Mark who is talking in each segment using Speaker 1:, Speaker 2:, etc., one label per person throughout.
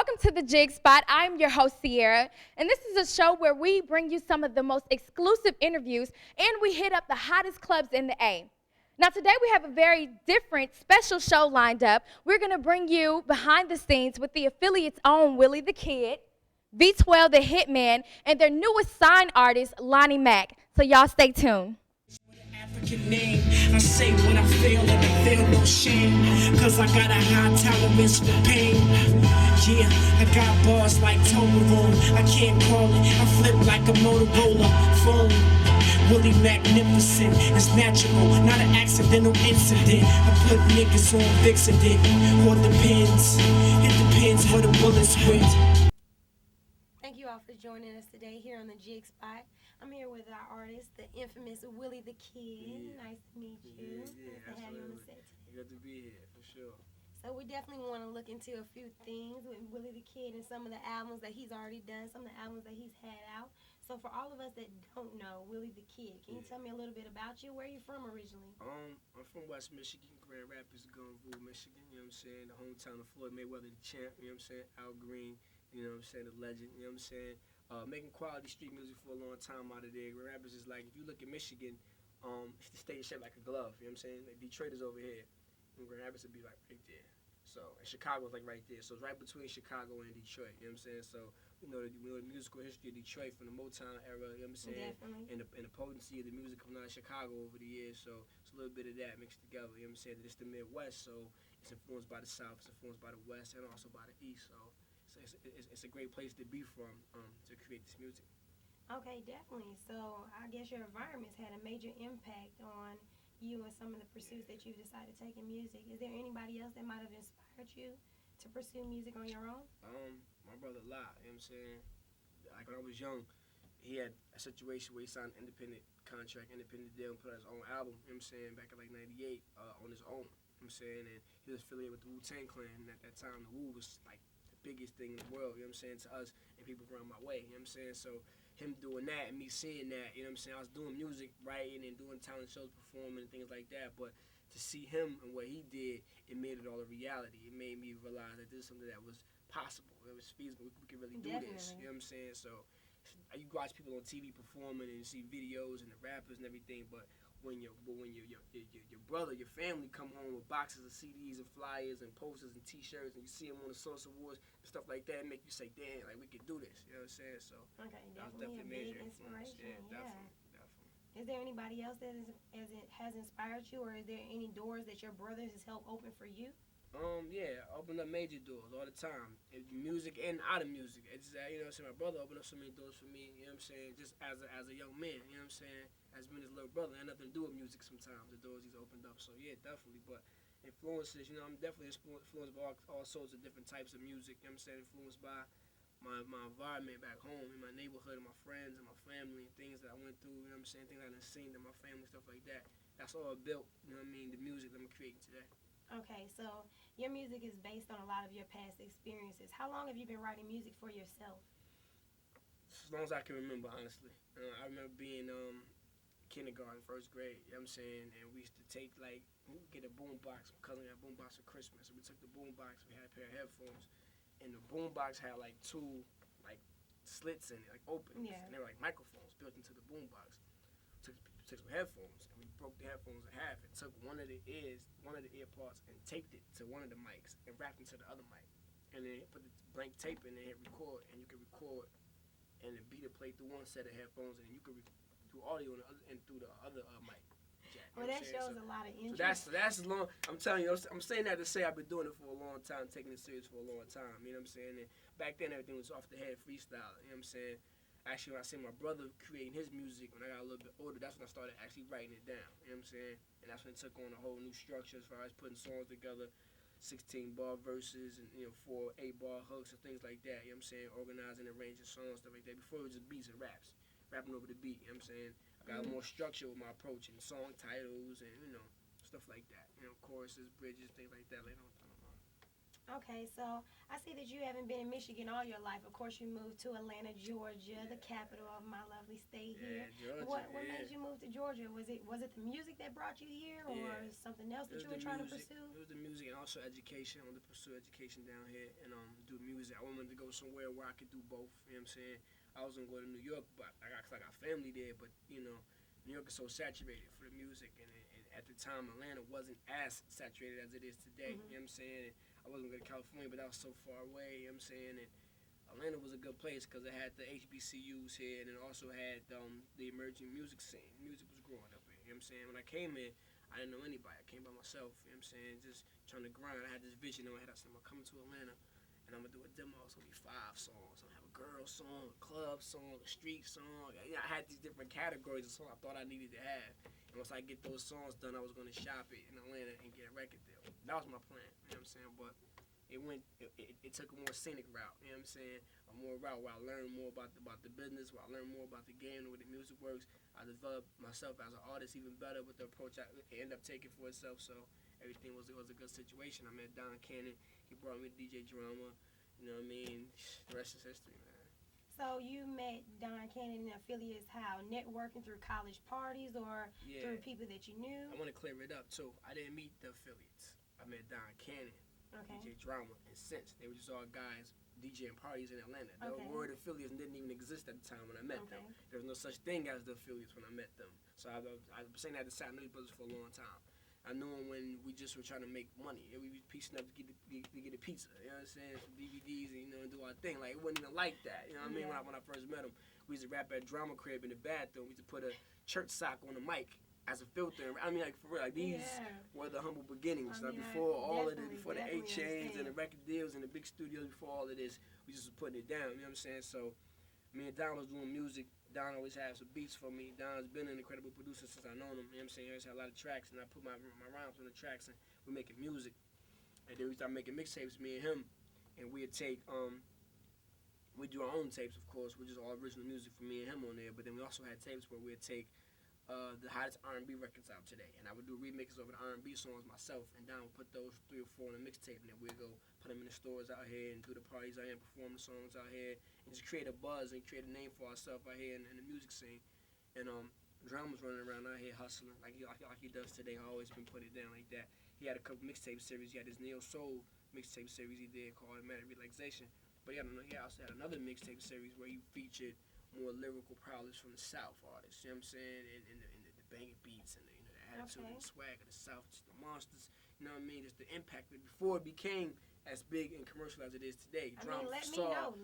Speaker 1: Welcome to the Jigg Spot. I'm your host, Sierra, and this is a show where we bring you some of the most exclusive interviews and we hit up the hottest clubs in the A. Now, today we have a very different, special show lined up. We're going to bring you behind the scenes with the Aphilliates' own Willie the Kid, V-12 the HITMAN, and their newest signed artist, Lonnie Mac. So y'all stay tuned.
Speaker 2: African name, I say what I feel and I feel no shame, cause I got a high tolerance for pain. Yeah, I got bars like Toblerone, I can't call it, I flip like a Motorola phone. Willie magnificent, it's natural, not an accidental incident. I put niggas on Vixident, or depends, it depends where the bullets went.
Speaker 3: Thank you all for joining us today here on the Jigg Spot. I'm here with our artist, the infamous Willie the Kid.
Speaker 4: Yeah.
Speaker 3: Nice to meet you. Nice to have you on the set today.
Speaker 4: Good to be here, for sure.
Speaker 3: So we definitely want to look into a few things with Willie the Kid and some of the albums that he's already done, some of the albums that he's had out. So for all of us that don't know Willie the Kid, can you tell me a little bit about you? Where are you from originally?
Speaker 4: I'm from West Michigan, Grand Rapids, Gunville, Michigan, you know what I'm saying? The hometown of Floyd Mayweather, the champ, you know what I'm saying? Al Green, you know what I'm saying? The legend, you know what I'm saying? Making quality street music for a long time out of there. Grand Rapids is like, if you look at Michigan, it's the state is shaped like a glove, you know what I'm saying? Like Detroit is over here, and Grand Rapids would be like right there. So, and Chicago's like right there. So it's right between Chicago and Detroit, you know what I'm saying? So, we know the musical history of Detroit from the Motown era, you know what I'm saying?
Speaker 3: Definitely.
Speaker 4: And the potency of the music coming out of Chicago over the years. So it's a little bit of that mixed together, you know what I'm saying? It's the Midwest, so it's influenced by the South, it's influenced by the West, and also by the East. So it's a great place to be from to create this music.
Speaker 3: Okay, definitely. So I guess your environment's had a major impact on you and some of the pursuits that you've decided to take in music. Is there anybody else that might have inspired you to pursue music on your own?
Speaker 4: My brother Lot, you know what I'm saying? Like when I was young, he had a situation where he signed an independent contract, independent deal, and put out his own album, you know what I'm saying, back in like 98 on his own, you know what I'm saying? And he was affiliated with the Wu-Tang Clan, and at that time, the Wu was like the biggest thing in the world, you know what I'm saying, to us and people around my way, you know what I'm saying? So him doing that and me seeing that, you know what I'm saying, I was doing music, writing, and doing talent shows, performing, and things like that, but to see him and what he did, it made it all a reality. It made me realize that this is something that was possible, it was feasible, we could really do this, you know what I'm saying? So you watch people on TV performing and you see videos and the rappers and everything, but when your brother, your family come home with boxes of CDs and flyers and posters and T-shirts, and you see them on the Source Awards and stuff like that, it make you say, damn, like we could do this. You know what I'm saying? So
Speaker 3: Okay,
Speaker 4: that was
Speaker 3: definitely a big
Speaker 4: major influence.
Speaker 3: inspiration.
Speaker 4: Yeah,
Speaker 3: Yeah.
Speaker 4: definitely.
Speaker 3: Is there anybody else that has inspired you, or is there any doors that your brother has helped open for you?
Speaker 4: Yeah, opened up major doors all the time, in music and out of music. It's you know what I'm saying. My brother opened up so many doors for me. You know what I'm saying. Just as a young man, you know what I'm saying. As being his little brother, had nothing to do with music. Sometimes the doors he's opened up. So yeah, definitely. But influences, you know, I'm definitely influenced by all sorts of different types of music. You know what I'm saying. Influenced by my environment back home, in my neighborhood, and my friends and my family, and things that I went through. You know what I'm saying. Things I done seen in my family, stuff like that. That's all built. You know what I mean. The music that I'm creating today.
Speaker 3: Okay, so your music is based on a lot of your past experiences. How long have you been writing music for yourself?
Speaker 4: As long as I can remember, honestly. I remember being kindergarten, first grade, you know what I'm saying? And we used to take, like, we would get a boom box. My cousin had a boom box for Christmas. So we took the boom box, we had a pair of headphones, and the boom box had, like, two, like, slits in it, like, openings.
Speaker 3: Yeah.
Speaker 4: And they were, like, microphones built into the boom box. Took some headphones, and we broke the headphones in half and took one of the ear parts, and taped it to one of the mics and wrapped it to the other mic. And then put the blank tape in there and hit record, and you could record, and the beat would play through one set of headphones, and then you could do audio on the other, and through the other mic jack.
Speaker 3: Well, that shows a lot of
Speaker 4: So
Speaker 3: interest.
Speaker 4: that's as long. I'm telling you, I'm saying that to say I've been doing it for a long time, taking it serious for a long time. You know what I'm saying? And back then everything was off the head freestyle. You know what I'm saying? Actually, when I seen my brother creating his music when I got a little bit older, that's when I started actually writing it down. You know what I'm saying? And that's when it took on a whole new structure as far as putting songs together, 16-bar verses and 4 8-bar hooks and things like that. You know what I'm saying? Organizing and arranging songs, stuff like that. Before it was just beats and raps, rapping over the beat. You know what I'm saying? I got more structure with my approach and song titles and stuff like that. Choruses, bridges, things like that later on.
Speaker 3: Okay, so I see that you haven't been in Michigan all your life. Of course, you moved to Atlanta, Georgia, the capital of my lovely state here.
Speaker 4: Yeah, Georgia.
Speaker 3: What made you move to Georgia? Was it the music that brought you here, or something else that you were trying to pursue?
Speaker 4: It was the music and also education. I wanted to pursue education down here and do music. I wanted to go somewhere where I could do both. You know what I'm saying? I was gonna go to New York, but I got family there. But you know, New York is so saturated for the music, and at the time Atlanta wasn't as saturated as it is today.
Speaker 3: Mm-hmm.
Speaker 4: You know what I'm saying? And I wasn't going to California, but that was so far away. You know what I'm saying? And Atlanta was a good place because it had the HBCUs here, and it also had the emerging music scene. Music was growing up here. You know what I'm saying? When I came here, I didn't know anybody. I came by myself. You know what I'm saying? Just trying to grind. I had this vision in my head. I said, I'm coming to Atlanta, and I'm gonna do a demo. It's gonna be 5 songs. I'm gonna have a girl song, a club song, a street song. I had these different categories of songs I thought I needed to have. And once I get those songs done, I was gonna shop it in Atlanta and get a record deal. That was my plan. You know what I'm saying? But it took a more scenic route. You know what I'm saying? A more route where I learned more about the business, where I learned more about the game, the way the music works. I developed myself as an artist even better with the approach I ended up taking for itself. So everything was a good situation. I met Don Cannon. He brought me to DJ Drama. You know what I mean? The rest is history, man.
Speaker 3: So you met Don Cannon and Aphilliates how? Networking through college parties or through people that you knew?
Speaker 4: I want to clear it up too. I didn't meet the Aphilliates. I met Don Cannon, DJ Drama, and Sense. They were just all guys DJing parties in Atlanta. The word Aphilliates didn't even exist at the time when I met them. There was no such thing as the Aphilliates when I met them. So I've been saying that to Saturday Night Brothers for a long time. I knew him when we just were trying to make money. We was piecing up to get a pizza, you know what I'm saying, some DVDs and, and do our thing. Like, it wasn't even like that, you know what I mean? When I first met him, we used to rap at Drama Crib in the bathroom. We used to put a church sock on the mic as a filter. I mean, like, for real, like, these were the humble beginnings. Like, before all of this, before the 8 chains and the record deals and the big studios, before all of this, we just was putting it down, you know what I'm saying? So, me and Don was doing music. Don always had some beats for me. Don's been an incredible producer since I known him. You know what I'm saying? He always had a lot of tracks, and I put my rhymes on the tracks, and we're making music. And then we started making mixtapes, me and him, and we'd take, we do our own tapes, of course, which is all original music for me and him on there, but then we also had tapes where we'd take the hottest R&B records out today, and I would do remixes over the R&B songs myself, and Don would put those 3 or 4 on a mixtape, and then we'd go put them in the stores out here and do the parties out here and perform the songs out here and just create a buzz and create a name for ourselves out here in the music scene. And Drama's running around out here hustling like he does today. I've always been putting it down like that. He had a couple mixtape series. He had his Neo Soul mixtape series he did called Automatic Relaxation. But he also had another mixtape series where he featured more lyrical prowess from the South artists, you know what I'm saying? And the banging beats and the attitude and the swag of the South, just the monsters, you know what I mean? Just the impact that before it became as big and commercial as it is today.
Speaker 3: Let me know.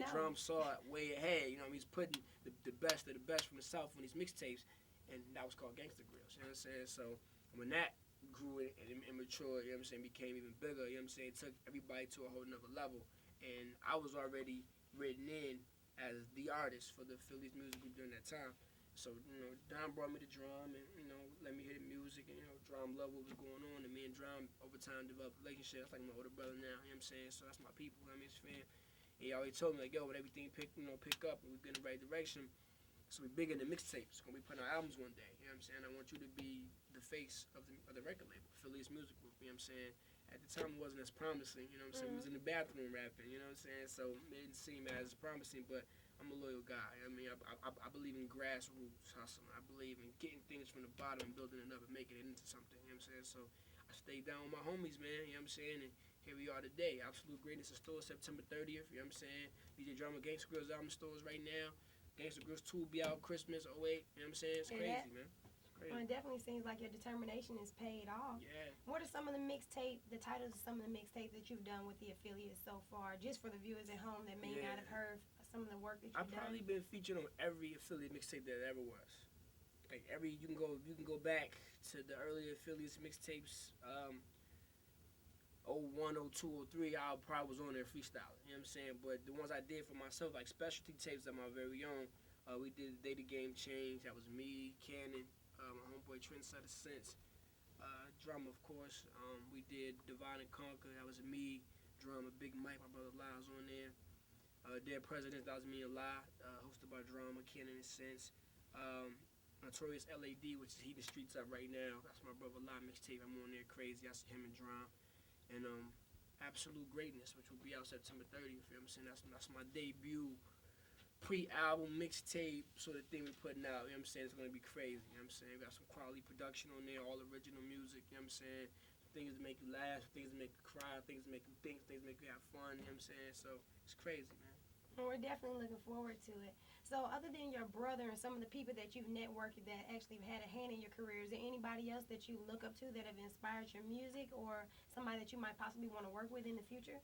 Speaker 4: Drum saw it way ahead, you know what I mean? He's putting the best of the best from the South on these mixtapes, and that was called Gangsta Grills, you know what I'm saying? So when that grew and matured, you know what I'm saying, became even bigger, you know what I'm saying? It took everybody to a whole nother level, and I was already written in as the artist for the Aphilliates Music Group during that time. So, Don brought me the drum and, let me hear the music and, Drum loved what was going on. And me and Drum, over time, developed a relationship. That's like my older brother now, you know what I'm saying? So that's my people, you know what I mean? His fan. He always told me, like, yo, when everything pick up and we get in the right direction, so we bigger than mixtapes. When we put out albums one day, you know what I'm saying? I want you to be the face of the record label, Aphilliates Music Group, you know what I'm saying? At the time, it wasn't as promising, you know what I'm saying? We was in the bathroom rapping, you know what I'm saying? So it didn't seem as promising, but I'm a loyal guy. I mean, I believe in grassroots hustling. I believe in getting things from the bottom and building it up and making it into something, you know what I'm saying? So I stayed down with my homies, man, you know what I'm saying? And here we are today. Absolute Greatness in stores September 30th, you know what I'm saying? DJ Drama Gangsta Grills out in stores right now. Gangsta Grills 2 will be out Christmas 08, you know what I'm saying? It's crazy, man.
Speaker 3: Well, it definitely seems like your determination is paid off.
Speaker 4: Yeah.
Speaker 3: What are some of the titles of some of the mixtapes that you've done with the Aphilliates so far, just for the viewers at home that may not have heard some of the work that you've done?
Speaker 4: I've probably been featured on every Affiliate mixtape that ever was. Like you can go back to the earlier Affiliates mixtapes, 01, 02, 03, I probably was on there freestyling, you know what I'm saying? But the ones I did for myself, like specialty tapes of my very own, we did Day the Game Change. That was me, Cannon, my homeboy Trendsetter Sense, Drama, of course. We did Divide and Conquer. That was me, Drama, Big Mike, my brother Lie was on there. Dead Presidents, that was me and Lie, hosted by Drama, Cannon and Sense. Notorious LAD, which is heating the streets up right now. That's my brother Lie mixtape. I'm on there crazy. I see him and Drum. And Absolute Greatness, which will be out September 30th. You know what I'm saying? That's my debut pre-album mixtape sort of thing we're putting out. You know what I'm saying? It's gonna be crazy. You know what I'm saying? We got some quality production on there, all original music. You know what I'm saying? Things that make you laugh, things that make you cry, things that make you think, things that make you have fun. You know what I'm saying? So it's crazy, man.
Speaker 3: Well, we're definitely looking forward to it. So, other than your brother and some of the people that you've networked that actually had a hand in your career, is there anybody else that you look up to that have inspired your music, or somebody that you might possibly want to work with in the future?